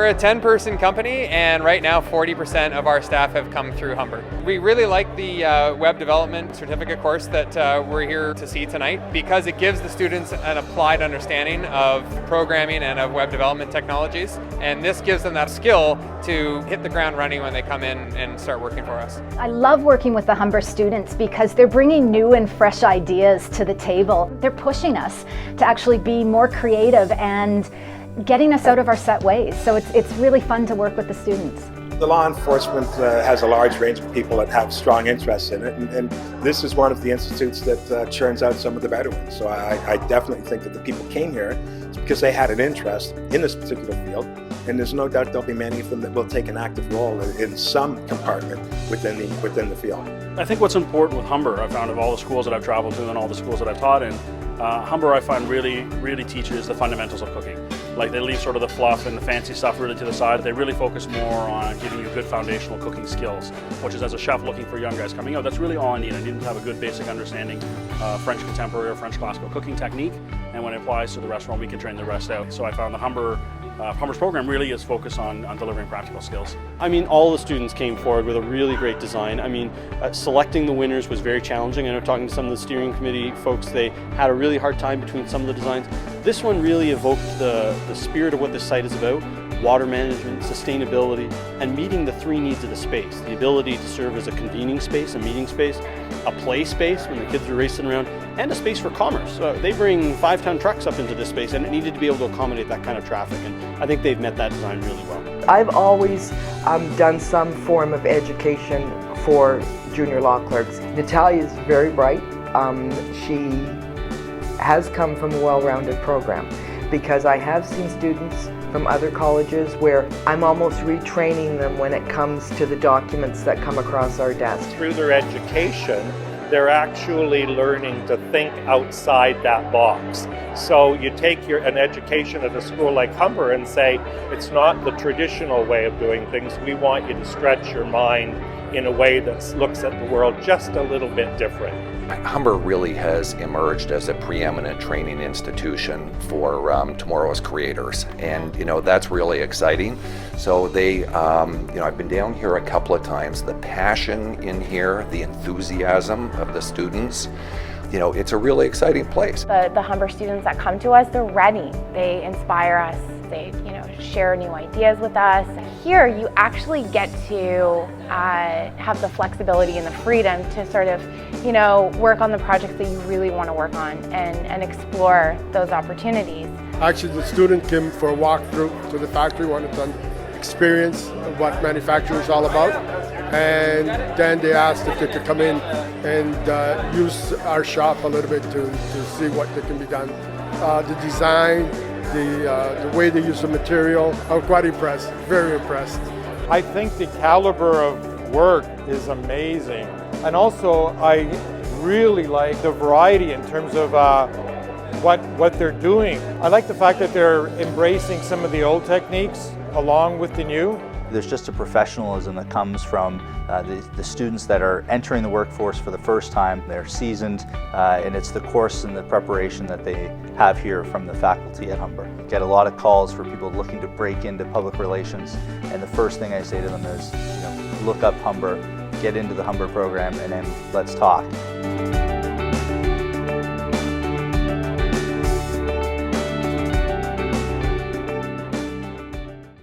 We're a 10-person company, and right now 40% of our staff have come through Humber. We really like the web development certificate course that we're here to see tonight because it gives the students an applied understanding of programming and of web development technologies, and this gives them that skill to hit the ground running when they come in and start working for us. I love working with the Humber students because they're bringing new and fresh ideas to the table. They're pushing us to actually be more creative and getting us out of our set ways. So it's really fun to work with the students. The law enforcement has a large range of people that have strong interests in it, and this is one of the institutes that churns out some of the better ones. So I definitely think that the people came here because they had an interest in this particular field, and there's no doubt there'll be many of them that will take an active role in some compartment within the field. I think what's important with Humber, I found of all the schools that I've traveled to and all the schools that I've taught in, Humber I find really teaches the fundamentals of cooking. Like they leave sort of the fluff and the fancy stuff really to the side. They really focus more on giving you good foundational cooking skills, which is as a chef looking for young guys coming out, that's really all I need. I need them to have a good basic understanding French contemporary or French classical cooking technique, and when it applies to the restaurant, we can train the rest out. So I found the Humber's program really is focused on delivering practical skills. I mean, all the students came forward with a really great design. I mean, selecting the winners was very challenging. I know talking to some of the steering committee folks, they had a really hard time between some of the designs. This one really evoked the spirit of what this site is about: water management, sustainability, and meeting the three needs of the space. The ability to serve as a convening space, a meeting space, a play space when the kids are racing around, and a space for commerce. They bring 5-ton trucks up into this space, and it needed to be able to accommodate that kind of traffic, and I think they've met that design really well. I've always done some form of education for junior law clerks. Natalia is very bright. She has come from a well-rounded program, because I have seen students from other colleges where I'm almost retraining them when it comes to the documents that come across our desk. Through their education, they're actually learning to think outside that box. So you take an education at a school like Humber and say, it's not the traditional way of doing things. We want you to stretch your mind in a way that looks at the world just a little bit different. Humber really has emerged as a preeminent training institution for tomorrow's creators, and that's really exciting. So they, I've been down here a couple of times. The passion in here, the enthusiasm of the students, it's a really exciting place. The Humber students that come to us, they're ready. They inspire us. They, share new ideas with us. Here, you actually get to have the flexibility and the freedom to sort of, work on the projects that you really want to work on and explore those opportunities. Actually, the student came for a walkthrough to the factory, wanted to experience what manufacturing is all about, and then they asked if they could come in and use our shop a little bit to see what can be done. The design, the way they use the material, I'm quite impressed, very impressed. I think the caliber of work is amazing, and also I really like the variety in terms of what they're doing. I like the fact that they're embracing some of the old techniques along with the new. There's just a professionalism that comes from the students that are entering the workforce for the first time. They're seasoned, and it's the course and the preparation that they have here from the faculty at Humber. Get a lot of calls for people looking to break into public relations, and the first thing I say to them is, look up Humber, get into the Humber program, and then let's talk.